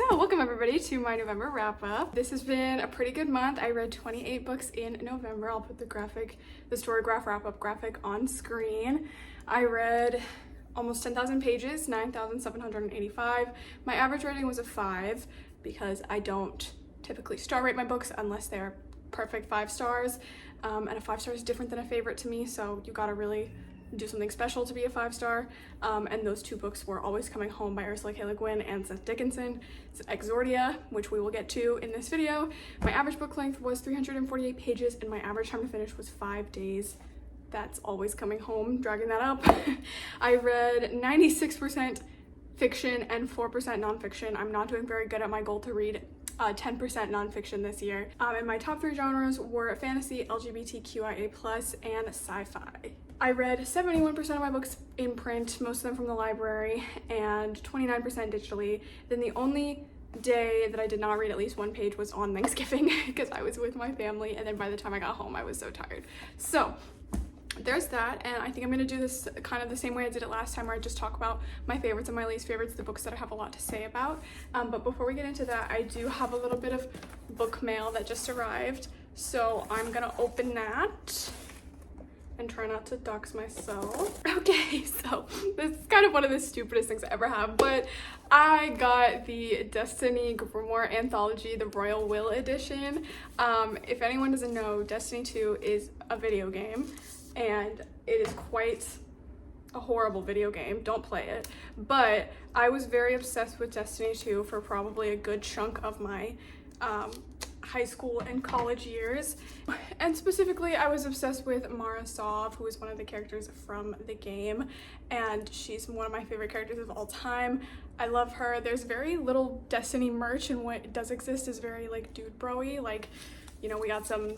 So welcome everybody to my November wrap up. This has been a pretty good month. I read 28 books in November. I'll put the storygraph wrap up graphic on screen. I read almost 10,000 pages, 9,785. My average rating was a 5 because I don't typically star rate my books unless they're perfect 5 stars. And a 5 star is different than a favorite to me, so you gotta really do something special to be a 5 star. And those two books were Always Coming Home by Ursula K. Le Guin and Seth Dickinson. It's Exordia, which we will get to in this video. My average book length was 348 pages and my average time to finish was 5 days. That's Always Coming Home, dragging that up. I read 96% fiction and 4% nonfiction. I'm not doing very good at my goal to read 10% nonfiction this year. And my top 3 genres were fantasy, LGBTQIA+, and sci-fi. I read 71% of my books in print, most of them from the library, and 29% digitally. Then the only day that I did not read at least one page was on Thanksgiving because I was with my family, and then by the time I got home I was so tired. So there's that, and I think I'm gonna do this kind of the same way I did it last time, where I just talk about my favorites and my least favorites, the books that I have a lot to say about. But before we get into that, I do have a little bit of book mail that just arrived, so I'm gonna open that and try not to dox myself. Okay, so this is kind of one of the stupidest things I ever have, but I got the Destiny Grimoire Anthology, the Royal Will Edition. If anyone doesn't know, Destiny 2 is a video game, and it is quite a horrible video game. Don't play it. But I was very obsessed with Destiny 2 for probably a good chunk of my high school and college years. And specifically, I was obsessed with Mara Sov, who is one of the characters from the game, and she's one of my favorite characters of all time. I love her. There's very little Destiny merch, and what does exist is very like dude bro-y. Like, you know, we got some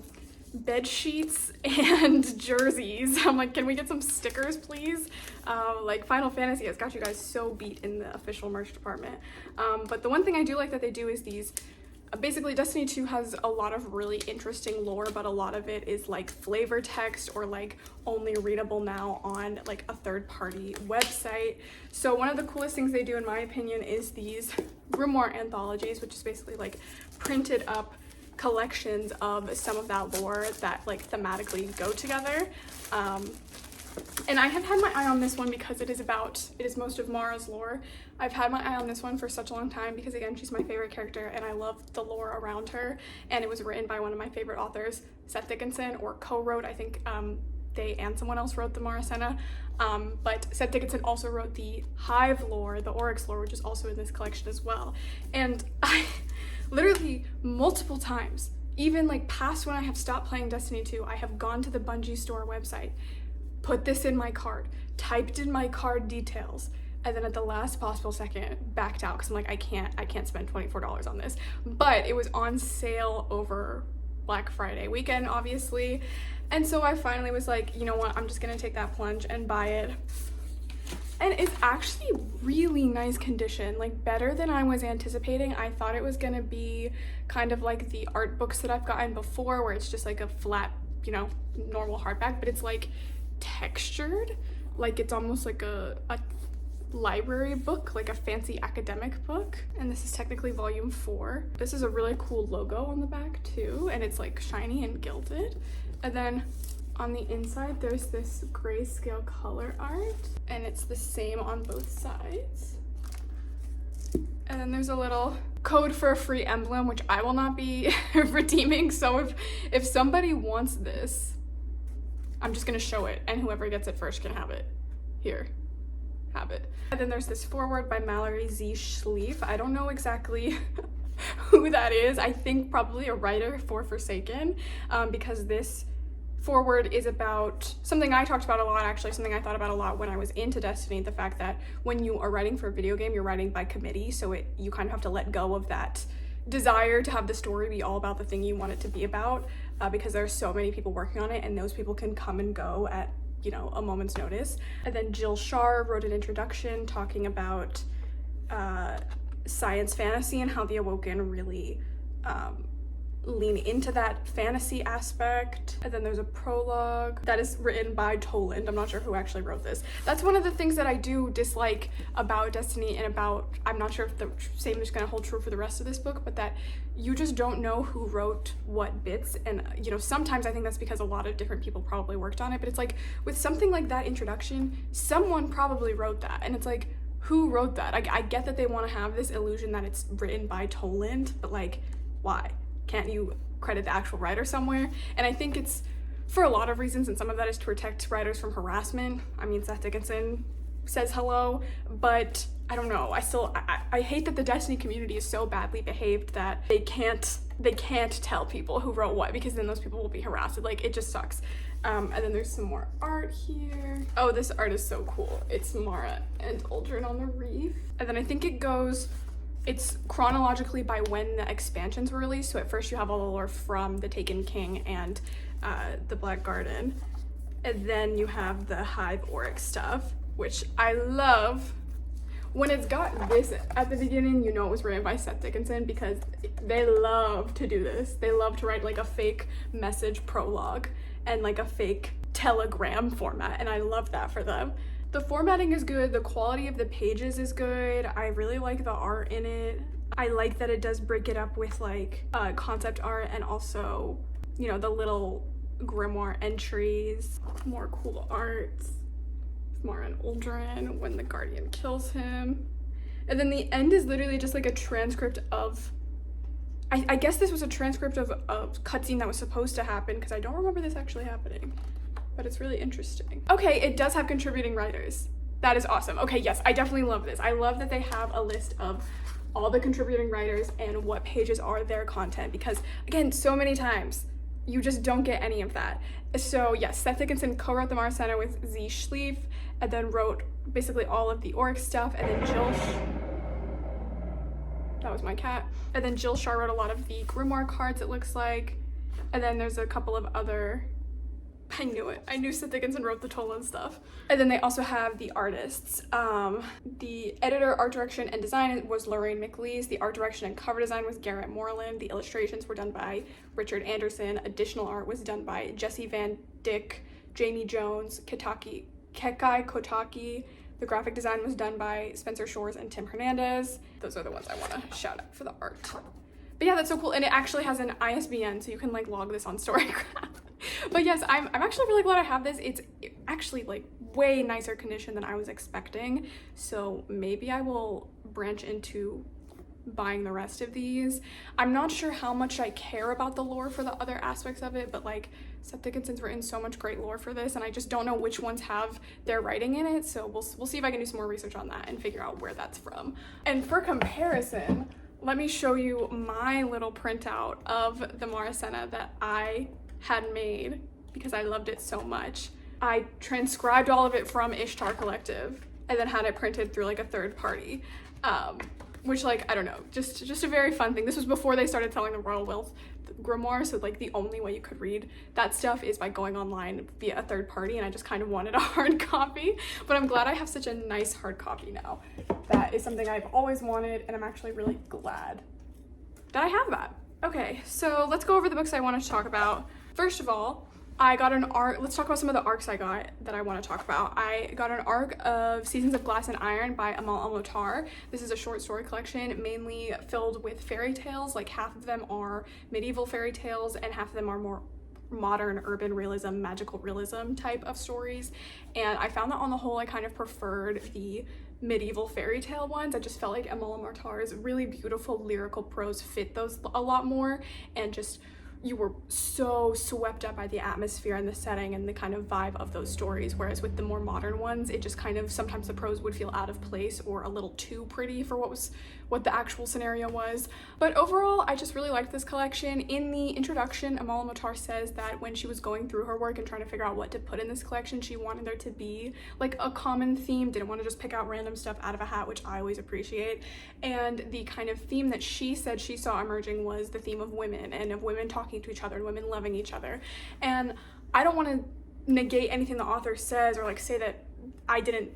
bed sheets and jerseys. I'm like, can we get some stickers please? Like Final Fantasy has got you guys so beat in the official merch department. But the one thing I do like that they do is these, basically Destiny 2 has a lot of really interesting lore, but a lot of it is like flavor text or like only readable now on like a third-party website. So one of the coolest things they do, in my opinion, is these grimoire anthologies, which is basically like printed up collections of some of that lore that like thematically go together. And I have had my eye on this one because it is most of Mara's lore. I've had my eye on this one for such a long time because, again, she's my favorite character and I love the lore around her, and it was written by one of my favorite authors, Seth Dickinson, or co-wrote, I think they and someone else wrote the Mara Senna, but Seth Dickinson also wrote the Hive lore, the Oryx lore, which is also in this collection as well. And I literally multiple times, even like past when I have stopped playing Destiny 2, I have gone to the Bungie store website, put this in my cart, typed in my card details, and then at the last possible second backed out because I'm like, I can't spend $24 on this. But it was on sale over Black Friday weekend, obviously, and so I finally was like, you know what, I'm just gonna take that plunge and buy it. And it's actually really nice condition, like better than I was anticipating. I thought it was gonna be kind of like the art books that I've gotten before, where it's just like a flat, you know, normal hardback, but it's like textured, like it's almost like a library book, like a fancy academic book. And this is technically volume 4. This is a really cool logo on the back too, and it's like shiny and gilded. And then on the inside there's this grayscale color art, and it's the same on both sides. And then there's a little code for a free emblem, which I will not be redeeming, so if somebody wants this, I'm just gonna show it, and whoever gets it first can have it. Here, have it. And then there's this foreword by Mallory Z. Schlief. I don't know exactly who that is. I think probably a writer for Forsaken, because this foreword is about something I talked about a lot, actually, something I thought about a lot when I was into Destiny, the fact that when you are writing for a video game, you're writing by committee, so you kind of have to let go of that desire to have the story be all about the thing you want it to be about, because there's so many people working on it, and those people can come and go at, you know, a moment's notice. And then Jill Shar wrote an introduction talking about science fantasy and how the Awoken really lean into that fantasy aspect. And then there's a prologue that is written by Toland. I'm not sure who actually wrote this. That's one of the things that I do dislike about Destiny and about, I'm not sure if the same is going to hold true for the rest of this book, but that you just don't know who wrote what bits. And, you know, sometimes I think that's because a lot of different people probably worked on it, but it's like with something like that introduction, someone probably wrote that. And it's like, who wrote that? I get that they want to have this illusion that it's written by Toland, but like, why? Can't you credit the actual writer somewhere? And I think it's for a lot of reasons, and some of that is to protect writers from harassment. I mean, Seth Dickinson says hello, but I don't know. I hate that the Destiny community is so badly behaved that they can't tell people who wrote what, because then those people will be harassed. Like, it just sucks. And then there's some more art here. Oh, this art is so cool. It's Mara and Uldren on the reef. And then I think it's chronologically by when the expansions were released. So at first you have all the lore from the Taken King and the Black Garden. And then you have the Hive Oryx stuff, which I love. When it's got this at the beginning, you know it was written by Seth Dickinson, because they love to do this. They love to write like a fake message prologue and like a fake telegram format, and I love that for them. The formatting is good, the quality of the pages is good, I really like the art in it. I like that it does break it up with like concept art and also, you know, the little grimoire entries. More cool art. Mara and Uldren when the Guardian kills him. And then the end is literally just like a transcript of, I guess this was a transcript of a cutscene that was supposed to happen, because I don't remember this actually happening. But it's really interesting. Okay, it does have contributing writers. That is awesome. Okay, yes, I definitely love this. I love that they have a list of all the contributing writers and what pages are their content, because again, so many times you just don't get any of that. So yes, Seth Dickinson co-wrote the Mars Center with Z Schlief, and then wrote basically all of the Oryx stuff, and then that was my cat. And then Jill Shah wrote a lot of the grimoire cards, it looks like. And then there's a couple of other, I knew it. I knew Seth Dickinson wrote the Toland stuff. And then they also have the artists. The editor, art direction, and design was Lorraine McLeese. The art direction and cover design was Garrett Moreland. The illustrations were done by Richard Anderson. Additional art was done by Jesse Van Dyck, Jamie Jones, Kekai Kotaki. The graphic design was done by Spencer Shores and Tim Hernandez. Those are the ones I want to shout out for the art. But yeah, that's so cool. And it actually has an ISBN, so you can like log this on storygraph. But yes, I'm actually really glad I have this. It's actually like way nicer condition than I was expecting. So maybe I will branch into buying the rest of these. I'm not sure how much I care about the lore for the other aspects of it, but like Seth Dickinson's written so much great lore for this, and I just don't know which ones have their writing in it. So we'll see if I can do some more research on that and figure out where that's from. And for comparison, let me show you my little printout of the Mara Senna that I had made because I loved it so much. I transcribed all of it from Ishtar Collective and then had it printed through like a third party, which like, I don't know, just a very fun thing. This was before they started selling the Royal Wealth grimoire, so like the only way you could read that stuff is by going online via a third party, and I just kind of wanted a hard copy, but I'm glad I have such a nice hard copy now. That is something I've always wanted, and I'm actually really glad that I have that. Okay, so let's go over the books I wanted to talk about. First of all, I got an arc. Let's talk about some of the arcs I got that I want to talk about. I got an arc of Seasons of Glass and Iron by Amal el-mohtar. This is a short story collection mainly filled with fairy tales. Like half of them are medieval fairy tales and half of them are more modern urban realism, magical realism type of stories. And I found that on the whole, I kind of preferred the medieval fairy tale ones. I just felt like Amal el-mohtar's really beautiful lyrical prose fit those a lot more, and just you were so swept up by the atmosphere and the setting and the kind of vibe of those stories, whereas with the more modern ones, it just kind of, sometimes the prose would feel out of place or a little too pretty for what the actual scenario was. But overall, I just really liked this collection. In the introduction, Amal el-mohtar says that when she was going through her work and trying to figure out what to put in this collection, she wanted there to be like a common theme, didn't want to just pick out random stuff out of a hat, which I always appreciate. And the kind of theme that she said she saw emerging was the theme of women, and of women talking to each other and women loving each other. And I don't want to negate anything the author says or like say that I didn't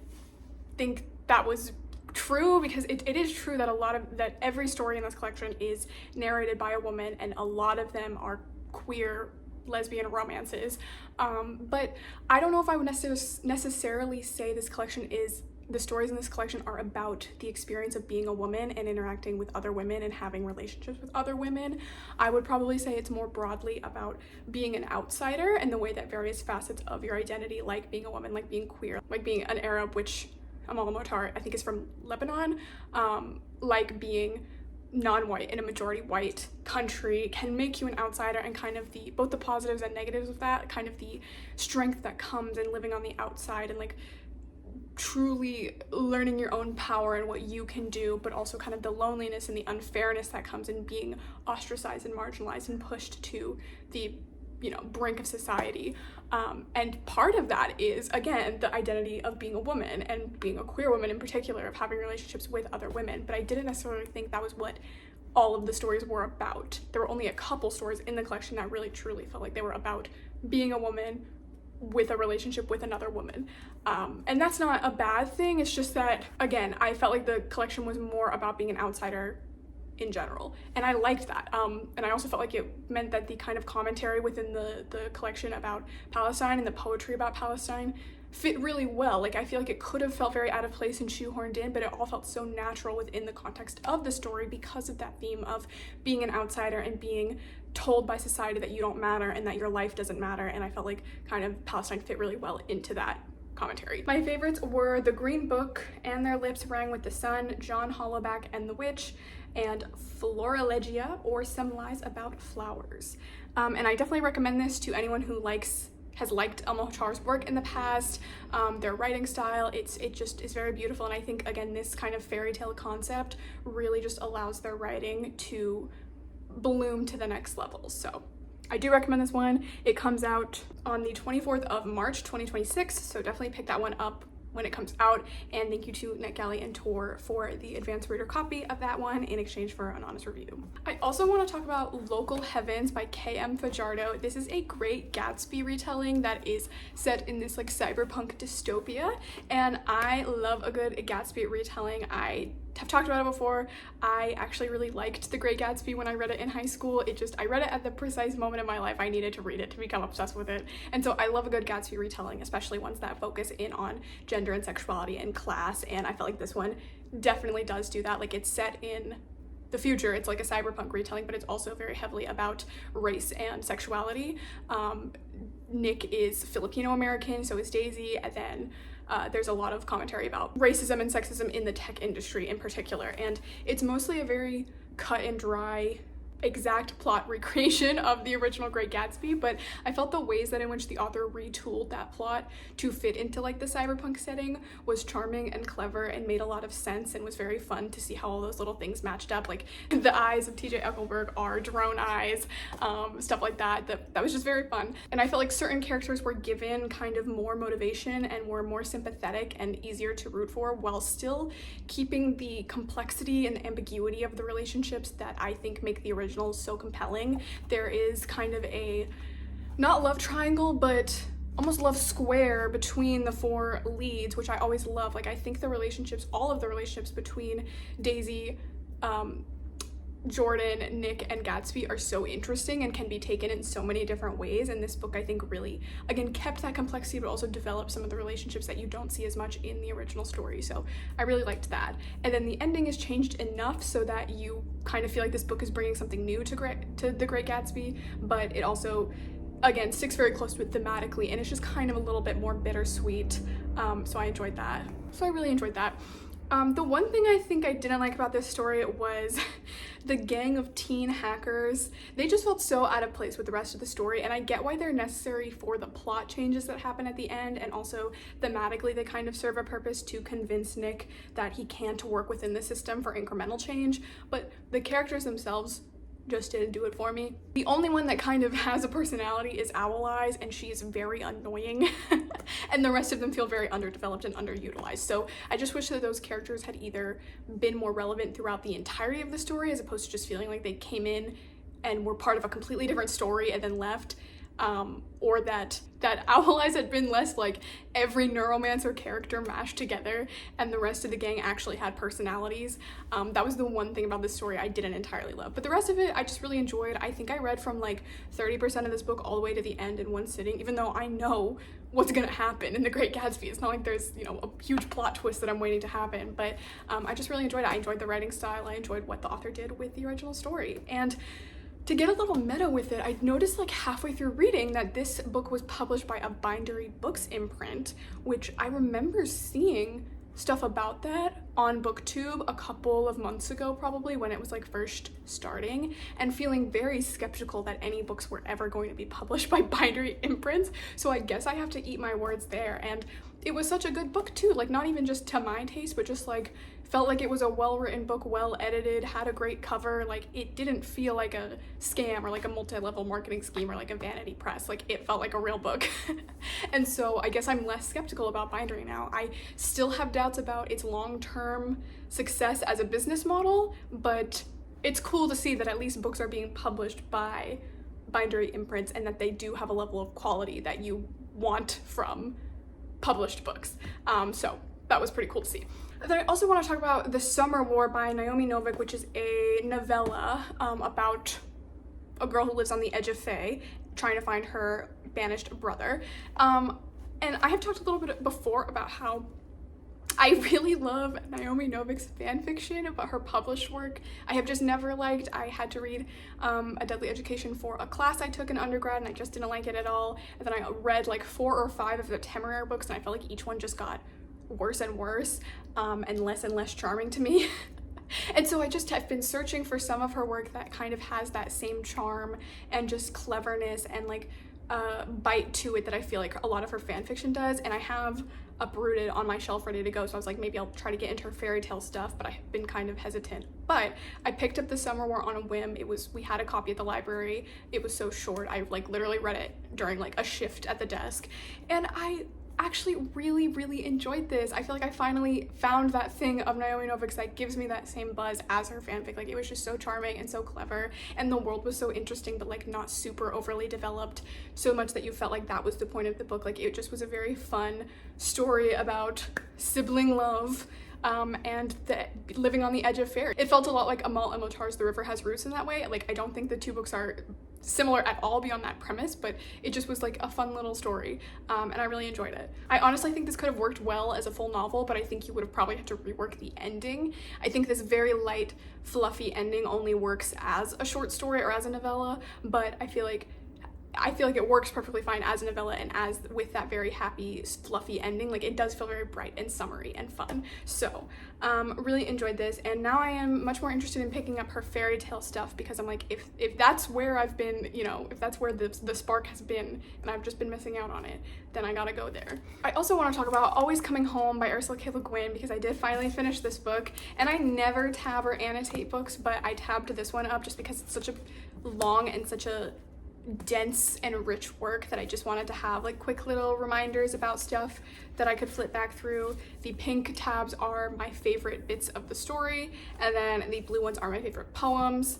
think that was true, because it is true that that every story in this collection is narrated by a woman, and a lot of them are queer lesbian romances, but I don't know if I would necessarily say the stories in this collection are about the experience of being a woman and interacting with other women and having relationships with other women. I would probably say it's more broadly about being an outsider and the way that various facets of your identity, like being a woman, like being queer, like being an Arab, which el-mohtar I think is from Lebanon, like being non-white in a majority white country, can make you an outsider, and kind of both the positives and negatives of that, kind of the strength that comes in living on the outside and like truly learning your own power and what you can do, but also kind of the loneliness and the unfairness that comes in being ostracized and marginalized and pushed to the brink of society. And part of that is, again, the identity of being a woman and being a queer woman in particular, of having relationships with other women. But I didn't necessarily think that was what all of the stories were about. There were only a couple stories in the collection that really truly felt like they were about being a woman with a relationship with another woman. And that's not a bad thing. It's just that, again, I felt like the collection was more about being an outsider in general, and I liked that. And I also felt like it meant that the kind of commentary within the collection about Palestine and the poetry about Palestine fit really well. Like, I feel like it could have felt very out of place and shoehorned in, but it all felt so natural within the context of the story because of that theme of being an outsider and being told by society that you don't matter and that your life doesn't matter. And I felt like kind of Palestine fit really well into that commentary. My favorites were The Green Book, And Their Lips Rang with the Sun, John Hollowback and the Witch, and Florilegia, or Some Lies About Flowers. And I definitely recommend this to anyone who has liked el-mohtar's work in the past. Their writing style, it just is very beautiful, and I think, again, this kind of fairy tale concept really just allows their writing to bloom to the next level. So I do recommend this one. It comes out on the 24th of March 2026, so definitely pick that one up when it comes out. And thank you to NetGalley and Tor for the advanced reader copy of that one in exchange for an honest review. I also want to talk about Local Heavens by K.M. Fajardo. This is a Great Gatsby retelling that is set in this like cyberpunk dystopia, and I love a good Gatsby retelling. I have talked about it before. I actually really liked The Great Gatsby when I read it in high school. I read it at the precise moment in my life I needed to read it to become obsessed with it. And so I love a good Gatsby retelling, especially ones that focus in on gender and sexuality and class. And I felt like this one definitely does do that. Like, it's set in the future. It's like a cyberpunk retelling, but it's also very heavily about race and sexuality. Nick is Filipino American, so is Daisy, and then there's a lot of commentary about racism and sexism in the tech industry in particular, and it's mostly a very cut and dry exact plot recreation of the original Great Gatsby, but I felt the ways that in which the author retooled that plot to fit into like the cyberpunk setting was charming and clever and made a lot of sense, and was very fun to see how all those little things matched up. Like, the eyes of TJ Eckelberg are drone eyes, stuff like that. That was just very fun. And I felt like certain characters were given kind of more motivation and were more sympathetic and easier to root for, while still keeping the complexity and ambiguity of the relationships that I think make the original so compelling. There is kind of a, not love triangle, but almost love square between the four leads, which I always love. Like, I think all of the relationships between Daisy, Jordan, Nick, and Gatsby are so interesting and can be taken in so many different ways, and this book I think really, again, kept that complexity but also developed some of the relationships that you don't see as much in the original story, so I really liked that. And then the ending is changed enough so that you kind of feel like this book is bringing something new to The Great Gatsby, but it also, again, sticks very close to it thematically, and it's just kind of a little bit more bittersweet, so I enjoyed that. So I really enjoyed that. The one thing I think I didn't like about this story was the gang of teen hackers. They just felt so out of place with the rest of the story, and I get why they're necessary for the plot changes that happen at the end, and also thematically they kind of serve a purpose to convince Nick that he can't work within the system for incremental change, but the characters themselves just didn't do it for me. The only one that kind of has a personality is Owl Eyes, and she is very annoying and the rest of them feel very underdeveloped and underutilized. So I just wish that those characters had either been more relevant throughout the entirety of the story, as opposed to just feeling like they came in and were part of a completely different story and then left. or that Owl Eyes had been less like every neuromancer character mashed together and the rest of the gang actually had personalities. That was the one thing about this story I didn't entirely love, but the rest of it I just really enjoyed. I think I read from like 30% of this book all the way to the end in one sitting, even though I know what's gonna happen in The Great Gatsby. It's not like there's, you know, a huge plot twist that I'm waiting to happen, but I just really enjoyed it. I enjoyed the writing style. I enjoyed what the author did with the original story. And to get a little meta with it, I noticed like halfway through reading that this book was published by a Bindery Books imprint, which I remember seeing stuff about that on BookTube a couple of months ago, probably when it was like first starting, and feeling very skeptical that any books were ever going to be published by Bindery imprints. So I guess I have to eat my words there. And it was such a good book too, like not even just to my taste, but just like felt like it was a well-written book, well edited, had a great cover. Like it didn't feel like a scam or like a multi-level marketing scheme or like a vanity press. Like it felt like a real book. And so I guess I'm less skeptical about Bindery now. I still have doubts about its long-term success as a business model, but it's cool to see that at least books are being published by Bindery imprints and that they do have a level of quality that you want from published books. So that was pretty cool to see. Then I also want to talk about The Summer War by Naomi Novik, which is a novella about a girl who lives on the edge of Fae, trying to find her banished brother. And I have talked a little bit before about how I really love Naomi Novik's fan fiction about her published work. I have just never liked. I had to read A Deadly Education for a class I took in undergrad, and I just didn't like it at all. And then I read like 4 or 5 of the Temeraire books, and I felt like each one just got worse and worse, and less charming to me. And so I just have been searching for some of her work that kind of has that same charm and just cleverness and like bite to it that I feel like a lot of her fan fiction does. And I have uprooted on my shelf ready to go, so I was like, maybe I'll try to get into her fairy tale stuff, but I've been kind of hesitant. But I picked up The Summer War on a whim. We had a copy at the library. It was so short. I like literally read it during like a shift at the desk, and I actually really enjoyed this. I feel like I finally found that thing of Naomi Novik's that gives me that same buzz as her fanfic. Like it was just so charming and so clever, and the world was so interesting but like not super overly developed, so much that you felt like that was the point of the book. Like it just was a very fun story about sibling love and living on the edge of fairy. It felt a lot like Amal el-mohtar's The River Has Roots in that way. Like I don't think the two books are similar at all beyond that premise, but it just was like a fun little story, and I really enjoyed it. I honestly think this could have worked well as a full novel, but I think you would have probably had to rework the ending. I think this very light, fluffy ending only works as a short story or as a novella, but I feel like it works perfectly fine as a novella and as with that very happy, fluffy ending. Like it does feel very bright and summery and fun. So really enjoyed this, and now I am much more interested in picking up her fairy tale stuff, because I'm like, if that's where I've been, you know, if that's where the spark has been and I've just been missing out on it, then I gotta go there. I also want to talk about Always Coming Home by Ursula K. Le Guin, because I did finally finish this book, and I never tab or annotate books, but I tabbed this one up just because it's such a long and such a dense and rich work that I just wanted to have like quick little reminders about stuff that I could flip back through. The pink tabs are my favorite bits of the story, and then the blue ones are my favorite poems,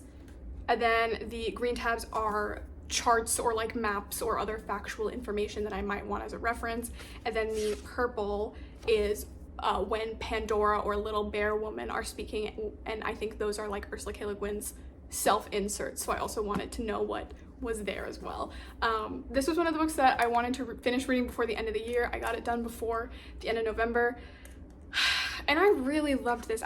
and then the green tabs are charts or like maps or other factual information that I might want as a reference, and then the purple is when Pandora or Little Bear Woman are speaking, and I think those are like Ursula K. Le Guin's self-inserts, so I also wanted to know what was there as well. This was one of the books that I wanted to finish reading before the end of the year. I got it done before the end of November, and I really loved this.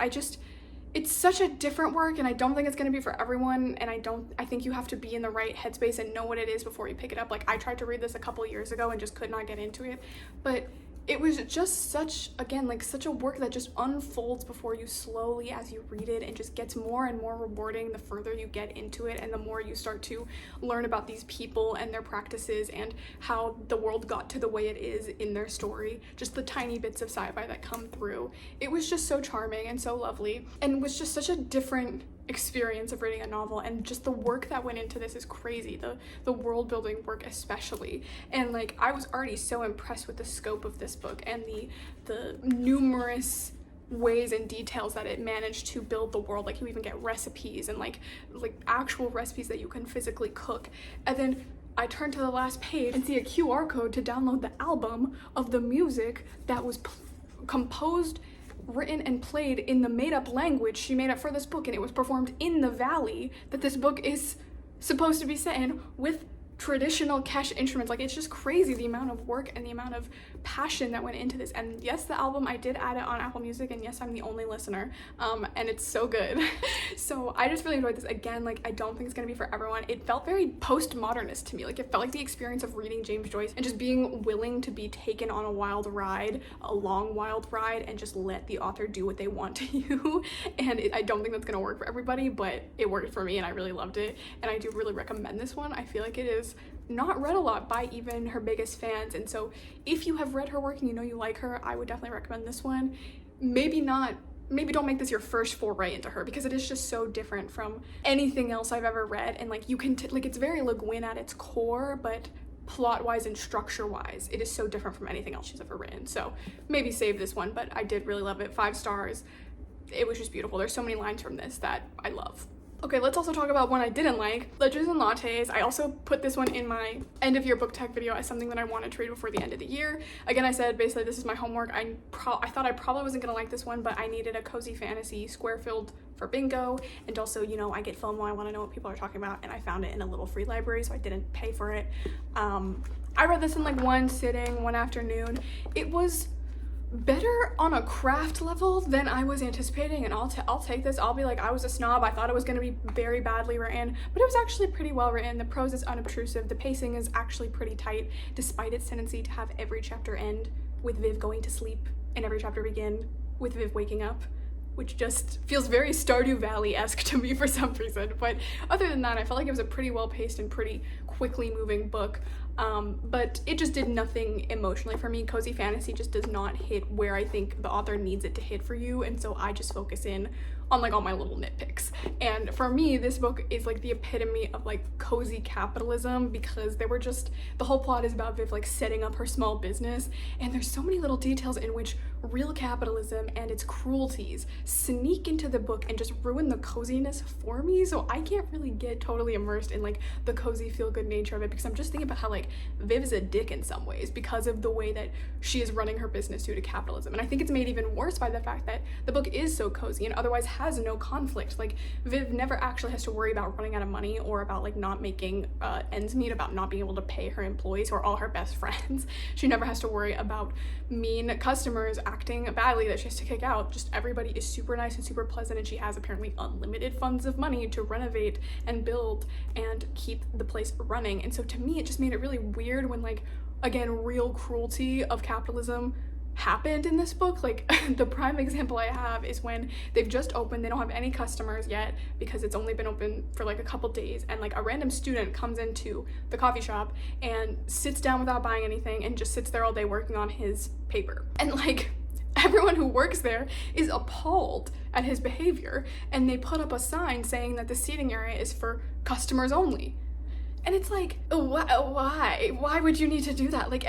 It's such a different work, and I don't think it's going to be for everyone, and I think you have to be in the right headspace and know what it is before you pick it up. Like I tried to read this a couple years ago and just could not get into it, but it was just such a work that just unfolds before you slowly as you read it, and just gets more and more rewarding the further you get into it, and the more you start to learn about these people and their practices and how the world got to the way it is in their story. Just the tiny bits of sci-fi that come through. It was just so charming and so lovely, and was just such a different experience of reading a novel, and just the work that went into this is crazy, the world building work especially. And like I was already so impressed with the scope of this book and the numerous ways and details that it managed to build the world. Like you even get recipes and like actual recipes that you can physically cook, and then I turn to the last page and see a QR code to download the album of the music that was composed, written, and played in the made-up language she made up for this book, and it was performed in the valley that this book is supposed to be set in with traditional Kesh instruments. Like, it's just crazy the amount of work and the amount of passion that went into this. And yes, the album, I did add it on Apple Music, and yes, I'm the only listener, and it's so good. So I just really enjoyed this. Again, like, I don't think it's gonna be for everyone. It felt very postmodernist to me. Like, it felt like the experience of reading James Joyce and just being willing to be taken on a wild ride, a long wild ride, and just let the author do what they want to you. And I don't think that's gonna work for everybody, but it worked for me, and I really loved it, and I do really recommend this one. I feel like it is not read a lot by even her biggest fans, and so if you have read her work and you know you like her, I would definitely recommend this one. Maybe don't make this your first foray into her, because it is just so different from anything else I've ever read, and like you can like, it's very Le Guin at its core, but plot-wise and structure-wise, it is so different from anything else she's ever written. So maybe save this one, but I did really love it. 5 stars. It was just beautiful. There's so many lines from this that I love. Okay, let's also talk about one I didn't like, Ledgers and Lattes. I also put this one in my end of year book tech video as something that I wanted to read before the end of the year. Again, I said basically this is my homework. I thought I probably wasn't gonna like this one, but I needed a cozy fantasy square filled for bingo, and also, you know, I get FOMO, I want to know what people are talking about, and I found it in a little free library, so I didn't pay for it. I read this in like one sitting, one afternoon. It was better on a craft level than I was anticipating, and I'll take this. I'll be like, I was a snob. I thought it was going to be very badly written, but it was actually pretty well written. The prose is unobtrusive. The pacing is actually pretty tight, despite its tendency to have every chapter end with Viv going to sleep and every chapter begin with Viv waking up, which just feels very Stardew Valley-esque to me for some reason. But other than that, I felt like it was a pretty well-paced and pretty quickly moving book. But it just did nothing emotionally for me. Cozy fantasy just does not hit where I think the author needs it to hit for you, and so I just focus in on like all my little nitpicks. And for me, this book is like the epitome of like cozy capitalism, because they were just, the whole plot is about Viv like setting up her small business, and there's so many little details in which real capitalism and its cruelties sneak into the book and just ruin the coziness for me. So I can't really get totally immersed in like the cozy feel-good nature of it, because I'm just thinking about how like Viv is a dick in some ways because of the way that she is running her business due to capitalism. And I think it's made even worse by the fact that the book is so cozy and otherwise has no conflict. Like, Viv never actually has to worry about running out of money or about like not making ends meet, about not being able to pay her employees who are all her best friends. She never has to worry about mean customers acting badly that she has to kick out. Just everybody is super nice and super pleasant, and she has apparently unlimited funds of money to renovate and build and keep the place running. And so to me, it just made it really weird when, like, again, real cruelty of capitalism happened in this book. Like, the prime example I have is when they've just opened, they don't have any customers yet because it's only been open for like a couple days, and like a random student comes into the coffee shop and sits down without buying anything and just sits there all day working on his paper. And like, everyone who works there is appalled at his behavior, and they put up a sign saying that the seating area is for customers only. And it's like, why would you need to do that? Like,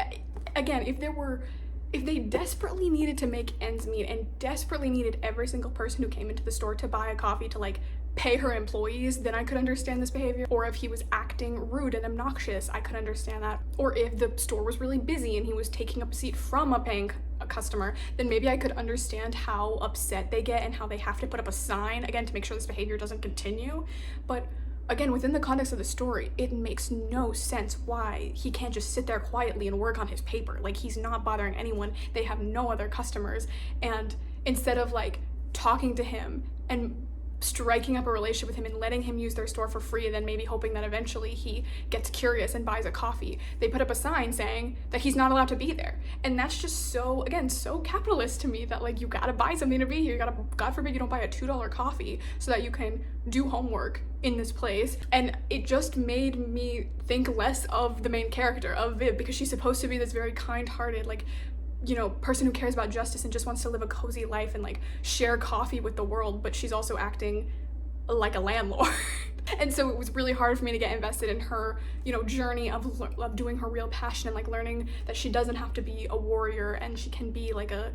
again, if they desperately needed to make ends meet and desperately needed every single person who came into the store to buy a coffee to like pay her employees, then I could understand this behavior. Or if he was acting rude and obnoxious, I could understand that. Or if the store was really busy and he was taking up a seat from a paying customer, then maybe I could understand how upset they get and how they have to put up a sign again to make sure this behavior doesn't continue. But again, within the context of the story, it makes no sense why he can't just sit there quietly and work on his paper. Like, he's not bothering anyone. They have no other customers. And instead of like talking to him and striking up a relationship with him and letting him use their store for free, and then maybe hoping that eventually he gets curious and buys a coffee, they put up a sign saying that he's not allowed to be there. And that's just so, again, so capitalist to me, that like, you gotta buy something to be here. You gotta, God forbid you don't buy a $2 coffee so that you can do homework in this place. And it just made me think less of the main character, of Viv, because she's supposed to be this very kind-hearted, like, you know, person who cares about justice and just wants to live a cozy life and like share coffee with the world, but she's also acting like a landlord. And so it was really hard for me to get invested in her, you know, journey of doing her real passion and like learning that she doesn't have to be a warrior and she can be like a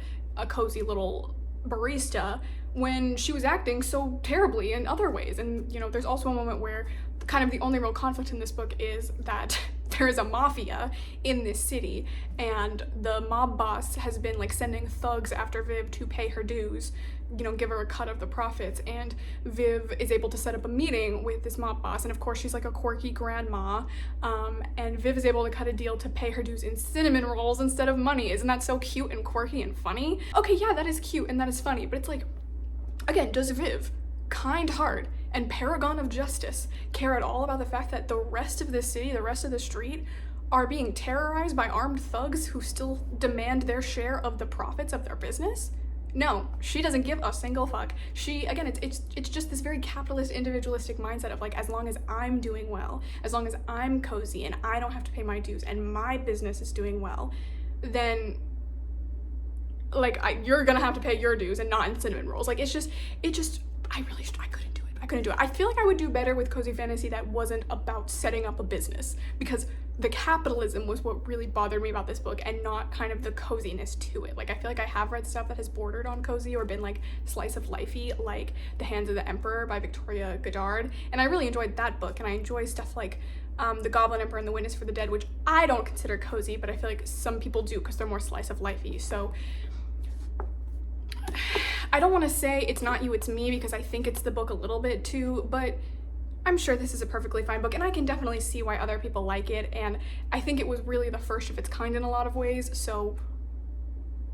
cozy little barista, when she was acting so terribly in other ways. And, you know, there's also a moment where kind of the only real conflict in this book is that there is a mafia in this city, and the mob boss has been like sending thugs after Viv to pay her dues, you know, give her a cut of the profits. And Viv is able to set up a meeting with this mob boss, and of course she's like a quirky grandma, and Viv is able to cut a deal to pay her dues in cinnamon rolls instead of money. Isn't that so cute and quirky and funny? Okay, yeah, that is cute and that is funny, but it's like, again, does Viv, kind heart and paragon of justice, care at all about the fact that the rest of this city, the rest of the street, are being terrorized by armed thugs who still demand their share of the profits of their business? No, she doesn't give a single fuck. She, again, it's just this very capitalist, individualistic mindset of like, as long as I'm doing well, as long as I'm cozy and I don't have to pay my dues and my business is doing well, then like you're gonna have to pay your dues and not in cinnamon rolls. Like I couldn't do it. I feel like I would do better with cozy fantasy that wasn't about setting up a business, because the capitalism was what really bothered me about this book, and not kind of the coziness to it. Like I feel like I have read stuff that has bordered on cozy or been like slice of lifey, like The Hands of the Emperor by Victoria Goddard, and I really enjoyed that book. And I enjoy stuff like The Goblin Emperor and The Witness for the Dead, which I don't consider cozy, but I feel like some people do because they're more slice of lifey. So I don't want to say it's not you, it's me, because I think it's the book a little bit too, but I'm sure this is a perfectly fine book, and I can definitely see why other people like it, and I think it was really the first of its kind in a lot of ways, so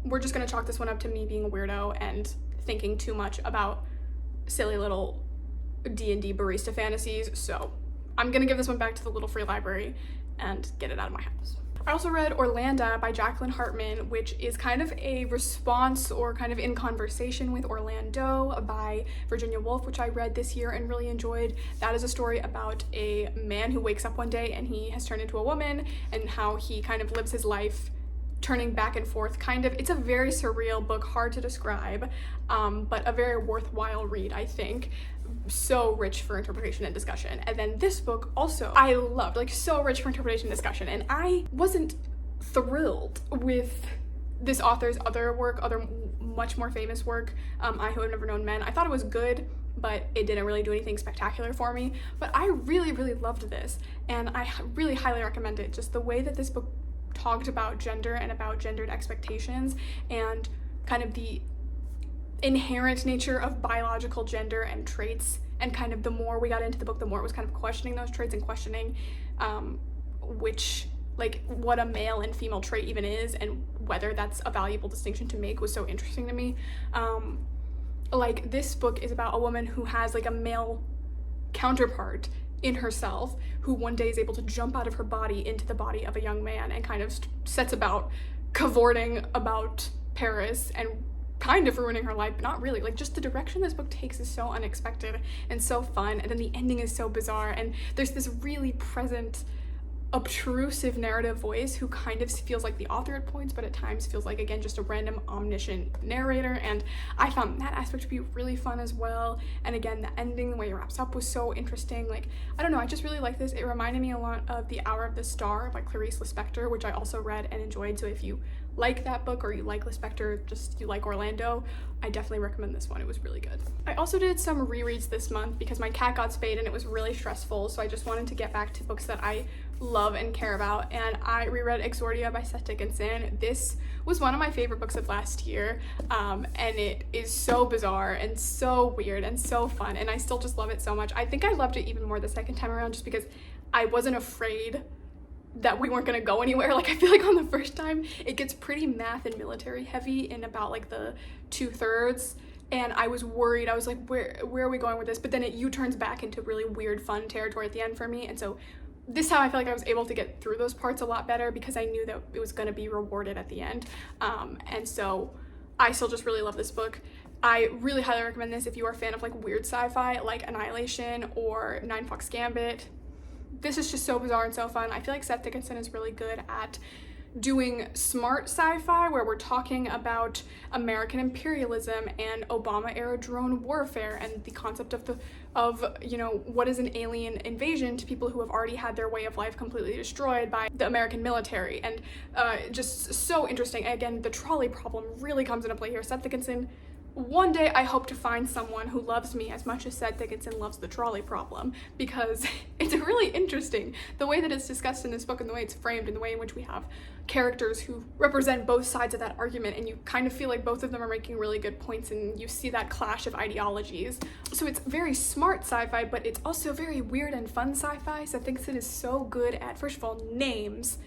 we're just gonna chalk this one up to me being a weirdo and thinking too much about silly little D&D barista fantasies. So I'm gonna give this one back to the little free library and get it out of my house. I also read Orlando by Jacqueline Hartman, which is kind of a response or kind of in conversation with Orlando by Virginia Woolf, which I read this year and really enjoyed. That is a story about a man who wakes up one day and he has turned into a woman, and how he kind of lives his life turning back and forth, kind of. It's a very surreal book, hard to describe, but a very worthwhile read, I think. So rich for interpretation and discussion. And then this book also I loved, like so rich for interpretation and discussion, and I wasn't thrilled with this author's other much more famous work, I Who Have Never Known Men. I thought it was good, but it didn't really do anything spectacular for me. But I really loved this, and I really highly recommend it. Just the way that this book talked about gender and about gendered expectations and kind of the inherent nature of biological gender and traits, and kind of the more we got into the book, the more it was kind of questioning those traits and questioning which, like, what a male and female trait even is, and whether that's a valuable distinction to make, was so interesting to me. Like, this book is about a woman who has like a male counterpart in herself, who one day is able to jump out of her body into the body of a young man and kind of sets about cavorting about Paris and kind of ruining her life, but not really. Like, just the direction this book takes is so unexpected and so fun, and then the ending is so bizarre, and there's this really present, obtrusive narrative voice who kind of feels like the author at points, but at times feels like, again, just a random omniscient narrator, and I found that aspect to be really fun as well. And again, the ending, the way it wraps up, was so interesting. Like, I don't know, I just really like this. It reminded me a lot of The Hour of the Star by Clarice Lispector, which I also read and enjoyed. So if you like that book, or you like Lispector, just you like Orlando, I definitely recommend this one. It was really good. I also did some rereads this month because my cat got spayed and it was really stressful, so I just wanted to get back to books that I love and care about, and I reread Exordia by Seth Dickinson. This was one of my favorite books of last year, and it is so bizarre and so weird and so fun, and I still just love it so much. I think I loved it even more the second time around, just because I wasn't afraid that we weren't gonna go anywhere. Like, I feel like on the first time it gets pretty math and military heavy in about like the 2/3, and I was worried. I was like, where are we going with this? But then it U-turns back into really weird fun territory at the end for me, and so this time I feel like I was able to get through those parts a lot better because I knew that it was going to be rewarded at the end, and so I still just really love this book. I really highly recommend this if you are a fan of like weird sci-fi like Annihilation or Nine Fox Gambit. This is just so bizarre and so fun. I feel like Seth Dickinson is really good at doing smart sci-fi where we're talking about American imperialism and Obama-era drone warfare and the concept of you know, what is an alien invasion to people who have already had their way of life completely destroyed by the American military, and just so interesting. Again, the trolley problem really comes into play here. Seth Dickinson one day I hope to find someone who loves me as much as Seth Dickinson loves the trolley problem, because it's really interesting the way that it's discussed in this book and the way it's framed and the way in which we have characters who represent both sides of that argument, and you kind of feel like both of them are making really good points and you see that clash of ideologies. So it's very smart sci-fi, but it's also very weird and fun sci-fi. Seth Dickinson is so good at, first of all, names.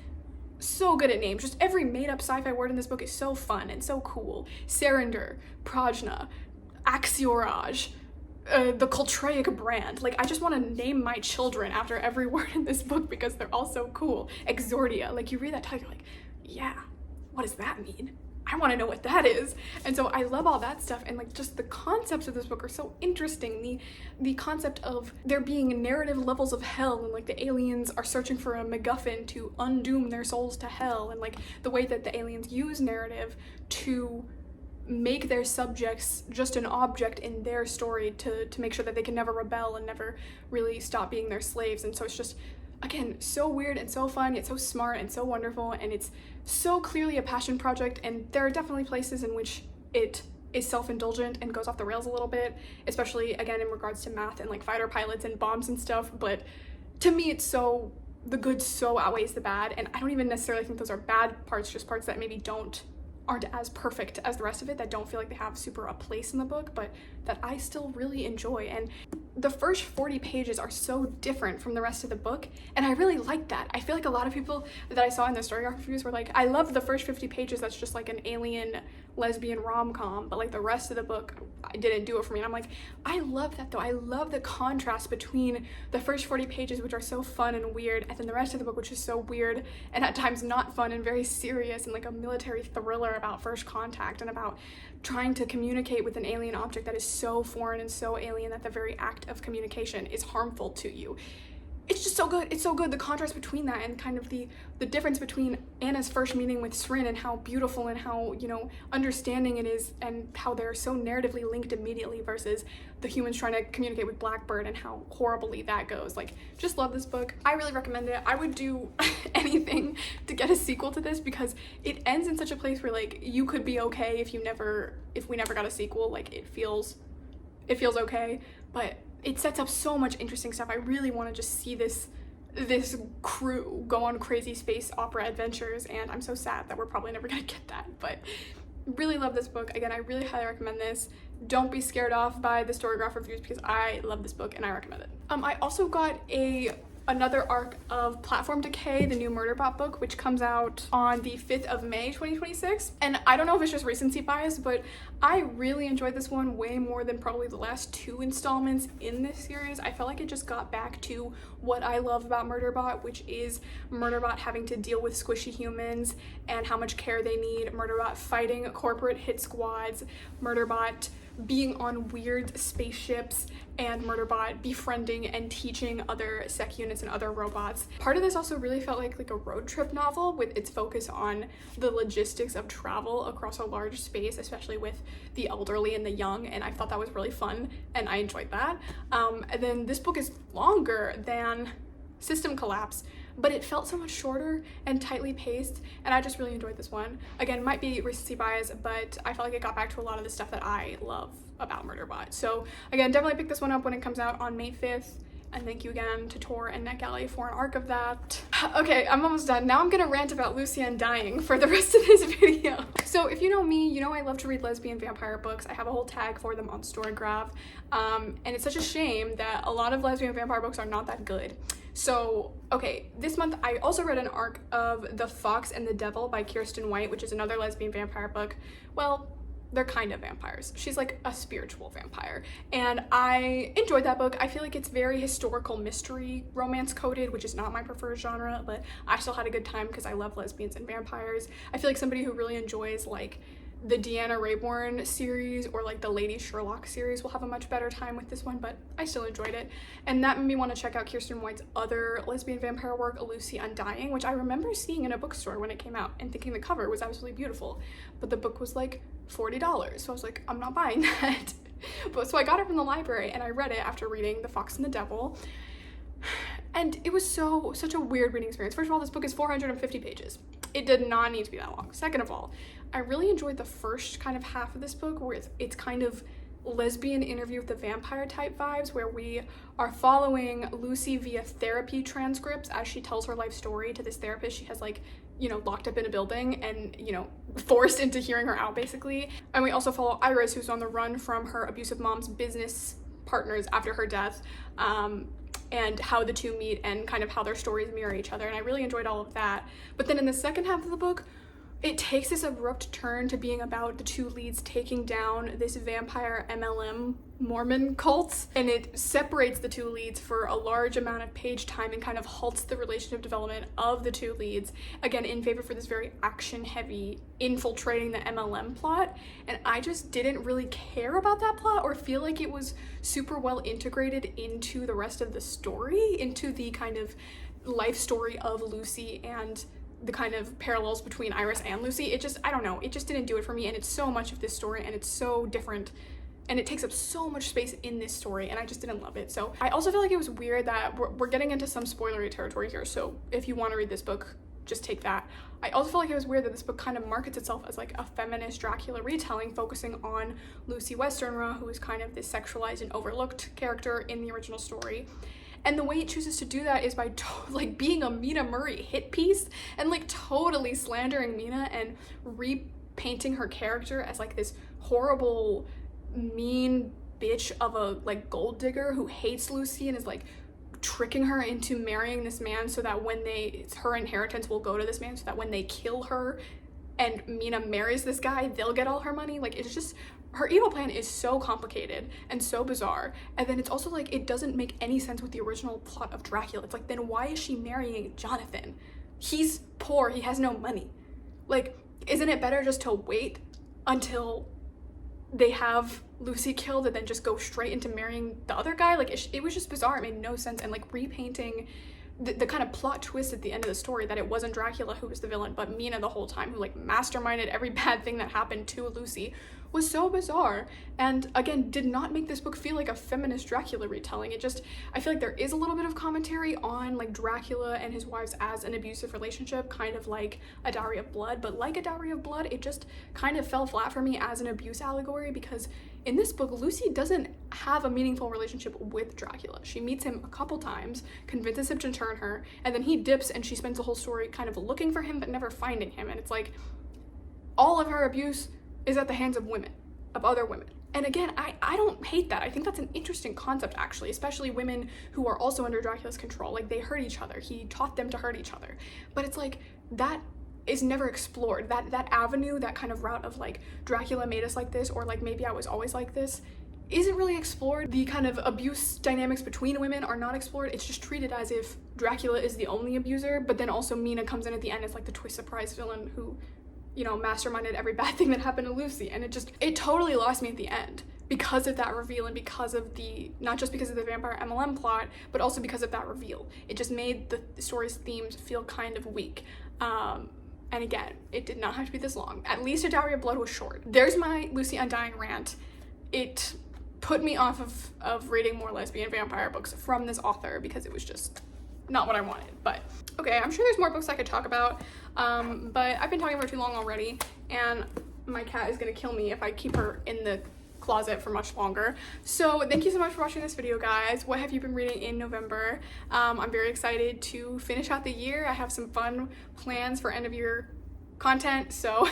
So good at names. Just every made-up sci-fi word in this book is so fun and so cool. Sarinder, Prajna, Axiorage, the Coltraic brand. Like, I just want to name my children after every word in this book because they're all so cool. Exordia, like, you read that title, you're like, yeah, what does that mean? I want to know what that is. And so I love all that stuff, and like just the concepts of this book are so interesting. The concept of there being narrative levels of hell, and like the aliens are searching for a MacGuffin to undoom their souls to hell, and like the way that the aliens use narrative to make their subjects just an object in their story to make sure that they can never rebel and never really stop being their slaves. And so it's just, again, so weird and so fun, yet so smart and so wonderful, and it's so clearly a passion project. And there are definitely places in which it is self-indulgent and goes off the rails a little bit, especially again in regards to math and like fighter pilots and bombs and stuff, but to me it's so, the good so outweighs the bad, and I don't even necessarily think those are bad parts, just parts that maybe aren't as perfect as the rest of it, that don't feel like they have super a place in the book, but that I still really enjoy. And the first 40 pages are so different from the rest of the book, and I really like that. I feel like a lot of people that I saw in the storygraph reviews were like, I love the first 50 pages, that's just like an alien lesbian rom-com, but like the rest of the book, I didn't do it for me. And I'm like, I love that though. I love the contrast between the first 40 pages, which are so fun and weird, and then the rest of the book, which is so weird and at times not fun and very serious and like a military thriller about first contact and about trying to communicate with an alien object that is so foreign and so alien that the very act of communication is harmful to you. It's just so good. It's so good. The contrast between that and kind of the difference between Anna's first meeting with Srin and how beautiful and how, you know, understanding it is, and how they're so narratively linked immediately, versus the humans trying to communicate with Blackbird and how horribly that goes. Like, just love this book. I really recommend it. I would do anything to get a sequel to this, because it ends in such a place where like you could be okay if we never got a sequel. Like, it feels okay, but it sets up so much interesting stuff. I really want to just see this crew go on crazy space opera adventures, and I'm so sad that we're probably never gonna get that, but really love this book. Again, I really highly recommend this. Don't be scared off by the storygraph reviews, because I love this book and I recommend it. I also got another arc of Platform Decay, the new Murderbot book, which comes out on the 5th of May 2026. And I don't know if it's just recency bias, but I really enjoyed this one way more than probably the last 2 installments in this series. I felt like it just got back to what I love about Murderbot, which is Murderbot having to deal with squishy humans and how much care they need, Murderbot fighting corporate hit squads, Murderbot being on weird spaceships, and Murderbot befriending and teaching other sec units and other robots. Part of this also really felt like a road trip novel, with its focus on the logistics of travel across a large space, especially with the elderly and the young, and I thought that was really fun and I enjoyed that. And then this book is longer than System Collapse, but it felt so much shorter and tightly paced, and I just really enjoyed this one. Again, might be recency bias, but I felt like it got back to a lot of the stuff that I love about Murderbot. So again, definitely pick this one up when it comes out on May 5th. And thank you again to Tor and NetGalley for an arc of that. Okay, I'm almost done. Now I'm gonna rant about Lucienne dying for the rest of this video. So if you know me, you know I love to read lesbian vampire books. I have a whole tag for them on Storygraph. And it's such a shame that a lot of lesbian vampire books are not that good. So, okay, this month I also read an arc of The Fox and the Devil by Kirsten White, which is another lesbian vampire book. Well, they're kind of vampires. She's like a spiritual vampire, and I enjoyed that book. I feel like it's very historical mystery romance coded, which is not my preferred genre, but I still had a good time because I love lesbians and vampires. I feel like somebody who really enjoys like the Deanna Raybourn series or like the Lady Sherlock series will have a much better time with this one, but I still enjoyed it. And that made me want to check out Kirsten White's other lesbian vampire work, Lucy Undying, which I remember seeing in a bookstore when it came out and thinking the cover was absolutely beautiful, but the book was like $40, so I was like, I'm not buying that. But so I got it from the library and I read it after reading The Fox and the Devil, and it was such a weird reading experience. First of all, this book is 450 pages. it did not need to be that long. Second of all, I really enjoyed the first kind of half of this book where it's kind of lesbian interview with the vampire type vibes, where we are following Lucy via therapy transcripts as she tells her life story to this therapist she has, like, you know, locked up in a building and, you know, forced into hearing her out basically. And we also follow Iris, who's on the run from her abusive mom's business partners after her death, and how the two meet and kind of how their stories mirror each other. And I really enjoyed all of that. But then in the second half of the book, it takes this abrupt turn to being about the two leads taking down this vampire MLM Mormon cult, and it separates the two leads for a large amount of page time and kind of halts the relationship development of the two leads, again in favor for this very action heavy infiltrating the MLM plot. And I just didn't really care about that plot or feel like it was super well integrated into the rest of the story, into the kind of life story of Lucy and the kind of parallels between Iris and Lucy. It just, I don't know, it just didn't do it for me. And it's so much of this story and it's so different and it takes up so much space in this story and I just didn't love it. So I also feel like it was weird that we're getting into some spoilery territory here, so if you want to read this book, just take that. I also feel like it was weird that this book kind of markets itself as like a feminist Dracula retelling, focusing on Lucy Westenra, who is kind of this sexualized and overlooked character in the original story. And the way it chooses to do that is by like being a Mina Murray hit piece and like totally slandering Mina and repainting her character as like this horrible, mean bitch of a like gold digger who hates Lucy and is like tricking her into marrying this man so that when her inheritance will go to this man, so that when they kill her and Mina marries this guy, they'll get all her money. Like, it's just, her evil plan is so complicated and so bizarre. And then it's also like, it doesn't make any sense with the original plot of Dracula. It's like, then why is she marrying Jonathan? He's poor, he has no money. Like, isn't it better just to wait until they have Lucy killed and then just go straight into marrying the other guy? Like, it was just bizarre. It made no sense. And like repainting the kind of plot twist at the end of the story that it wasn't Dracula who was the villain, but Mina the whole time, who like masterminded every bad thing that happened to Lucy, was so bizarre. And again, did not make this book feel like a feminist Dracula retelling. It just, I feel like there is a little bit of commentary on like Dracula and his wives as an abusive relationship, kind of like A Dowry of Blood, but like A Dowry of Blood, it just kind of fell flat for me as an abuse allegory, because in this book, Lucy doesn't have a meaningful relationship with Dracula. She meets him a couple times, convinces him to turn her, and then he dips and she spends the whole story kind of looking for him but never finding him. And it's like, all of her abuse is at the hands of women, of other women. And again, I don't hate that. I think that's an interesting concept, actually, especially women who are also under Dracula's control. Like, they hurt each other. He taught them to hurt each other. But it's like, that is never explored. That avenue, that kind of route of like, Dracula made us like this, or like, maybe I was always like this, isn't really explored. The kind of abuse dynamics between women are not explored. It's just treated as if Dracula is the only abuser, but then also Mina comes in at the end as like the twist surprise villain who, you know, masterminded every bad thing that happened to Lucy. And it totally lost me at the end because of that reveal, and because of not just because of the vampire MLM plot, but also because of that reveal. It just made the story's themes feel kind of weak. And again, it did not have to be this long. At least A Dowry of Blood was short. There's my Lucy Undying rant. It put me off of reading more lesbian vampire books from this author because it was just not what I wanted. But okay, I'm sure there's more books I could talk about, but I've been talking for too long already, and my cat is gonna kill me if I keep her in the closet for much longer. So thank you so much for watching this video, guys. What have you been reading in November? I'm very excited to finish out the year. I have some fun plans for end of year content, so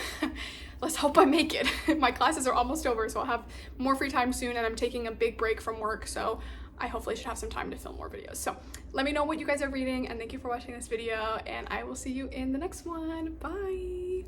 let's hope I make it. My classes are almost over, so I'll have more free time soon, and I'm taking a big break from work, so I hopefully should have some time to film more videos. So let me know what you guys are reading, and thank you for watching this video, and I will see you in the next one. Bye.